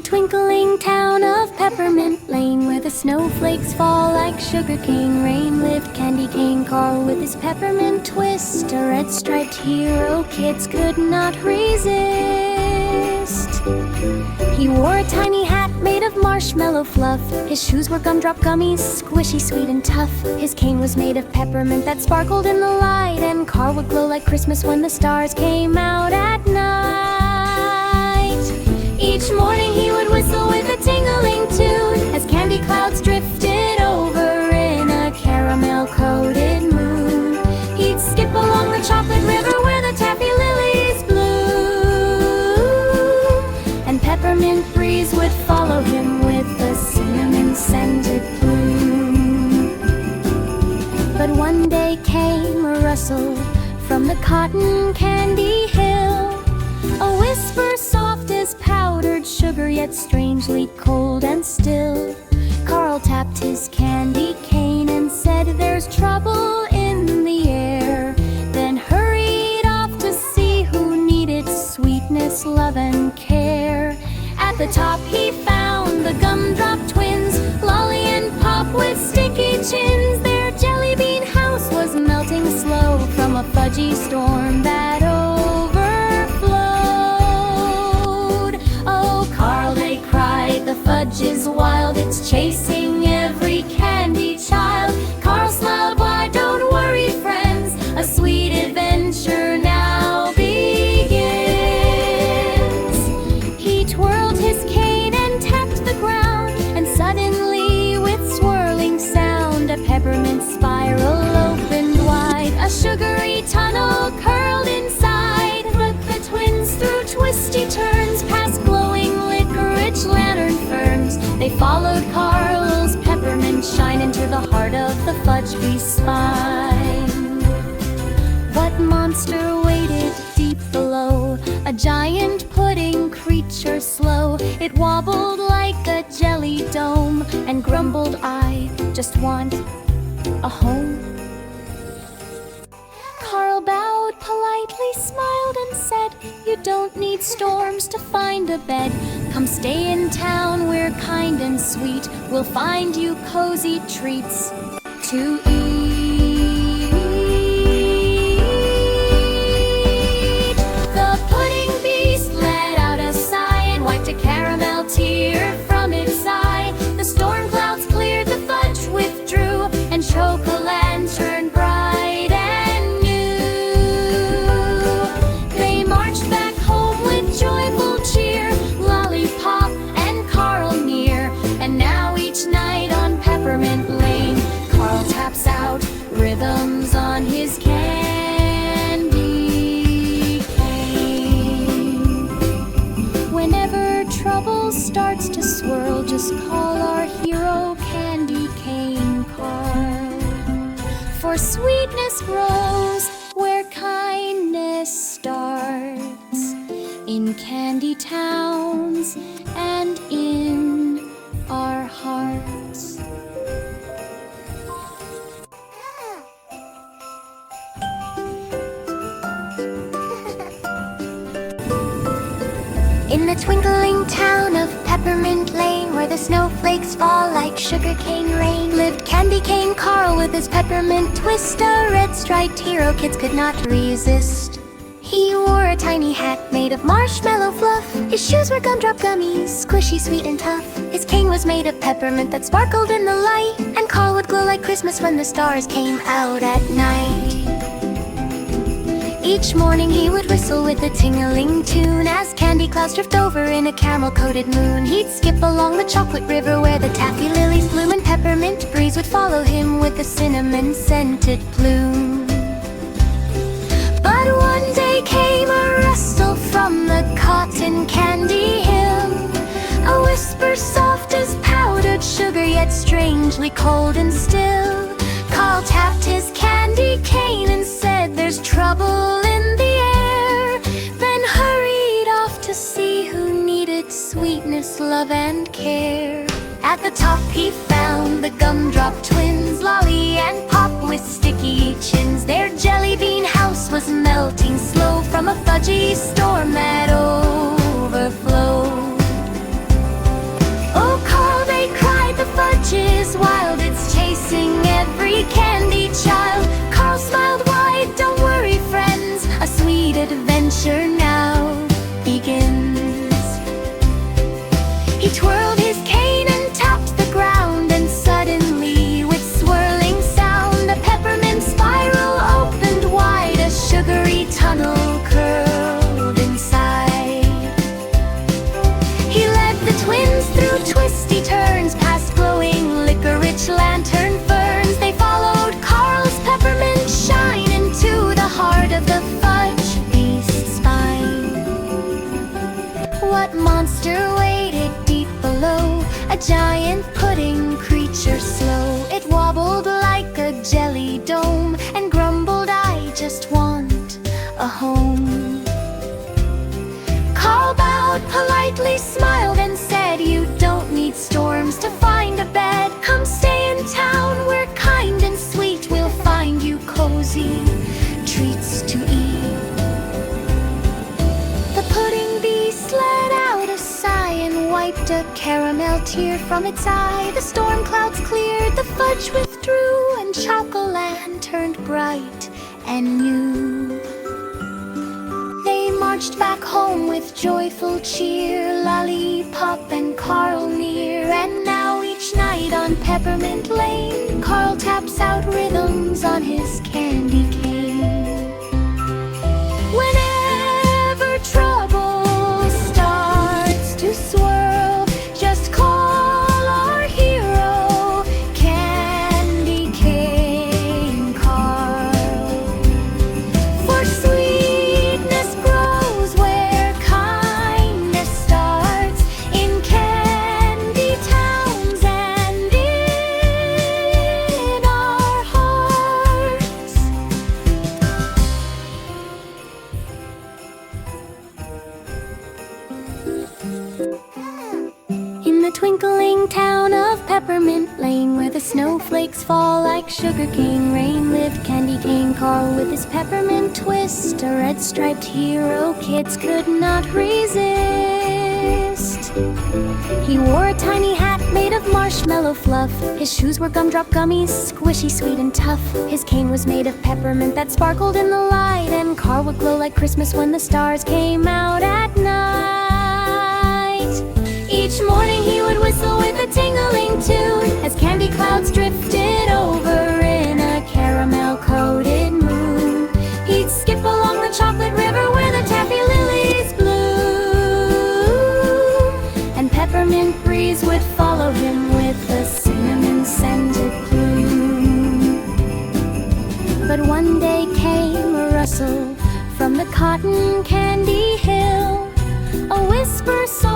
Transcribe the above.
twinkling town of Peppermint Lane, where the snowflakes fall like sugarcane rain, lived Candy Cane Carl with his peppermint twist, a red-striped hero kids could not resist. He wore a tiny hat made of marshmallow fluff. His shoes were gumdrop gummies, squishy, sweet, and tough. His cane was made of peppermint that sparkled in the light, and Carl would glow like Christmas when the stars came out at night. Each morning he would whistle with a tingling tune as candy clouds drifted over in a caramel-coated moon. He'd skip along the chocolate river where the taffy lilies bloom, and peppermint breeze would follow him with a cinnamon-scented plume. But one day came a rustle from the cotton candy hill, a whisper soft as powdered sugar, yet strangely cold and still. Carl tapped his candy cane and said, "There's trouble in the air," then hurried off to see who needed sweetness, love, and care. At the top he found the Gumdrop twins, Lolly and Pop with sticky chins. Their jelly bean house was melting slow from a fudgy storm that overflowed. "Oh, Carl," they cried, "the fudge is wild, it's chasing every candy child." Carl smiled, "Why, don't worry, friends, a sweet adventure now begins." He twirled his cane and tapped the ground, and suddenly, with swirling sound, a peppermint spiral opened wide. A sugary tunnel curled inside, took the twins through twisty turns, past glowing licorice lantern ferns. They followed Carl's peppermint shine into the heart of the fudge beast's spine. What monster waited deep below? A giant pudding creature slow. It wobbled like a jelly dome and grumbled, "I just want a home." Carl bowed politely, smiled, and said, "You don't need storms to find a bed. Come stay in town, we're kind and sweet. We'll find you cozy treats to eat." The pudding beast let out a sigh and wiped a caramel tear from its eye. The storm clouds cleared, the fudge withdrew, and chocolate-lantern bright and new. They marched back home with joyful cheer, Lollipop and Carl near. And now each night on Peppermint Lane, Carl taps out rhythms on his candy cane. Whenever trouble starts to swirl, just call our hero Candy Cane Carl. For sweetness grows where kindness starts, in candy towns and in our hearts. In the twinkling town of Peppermint Lane, where the snowflakes fall like sugarcane rain, lived Candy Cane Carl with his peppermint twist, a red-striped hero kids could not resist. He wore a tiny hat made of marshmallow fluff. His shoes were gumdrop gummies, squishy, sweet, and tough. His cane was made of peppermint that sparkled in the light, and Carl would glow like Christmas when the stars came out at night. Each morning he would whistle with a tingling tune as candy clouds drift over in a caramel-coated moon. He'd skip along the chocolate river where the taffy lilies bloom, and peppermint breeze would follow him with a cinnamon-scented plume. But one day came a rustle from the cotton candy hill, a whisper soft as powdered sugar, yet strangely cold and still. Carl tapped his candy cane and said, "There's trouble in the air," then hurried off to see who needed sweetness, love, and care. At the top he found the Gumdrop twins, Lolly and Pop with sticky chins. Their jelly bean house was melting slow from a fudgy storm that overflowed. what monster waited deep below, a giant pudding creature slow. It wobbled like a jelly dome and grumbled, "I just want a home." Carl bowed politely, smiled and said, "You don't need storms to find a bed. Come stay in town, we're kind and sweet. We'll find you cozy treats to eat." The pudding beast let out a sigh and wiped a caramel tear from its eye. The storm clouds cleared, the fudge withdrew, and Chocoland turned bright and new. They marched back home with joyful cheer, Lollipop and Carl near. And now each night on Peppermint Lane, Carl taps out rhythms on his candy cane. Whenever trouble starts to swirl, just call our hero, Candy Cane Carl. For sweetness grows where kindness starts, in candy towns and in our hearts. In the twinkling town of Peppermint Lane, where the snowflakes fall like sugarcane rain, lived Candy Cane Carl with his peppermint twist, a red-striped hero kids could not resist. He wore a tiny hat made of marshmallow fluff. His shoes were gumdrop gummies, squishy, sweet, and tough. His cane was made of peppermint that sparkled in the light, and Carl would glow like Christmas when the stars came out at night. Each morning he would whistle with a tingling tune as candy clouds drifted over in a caramel-coated moon. He'd skip along the chocolate river where the taffy lilies bloom, and peppermint breeze would follow him with a cinnamon-scented plume. But one day came a rustle from the cotton candy hill, a whisper soft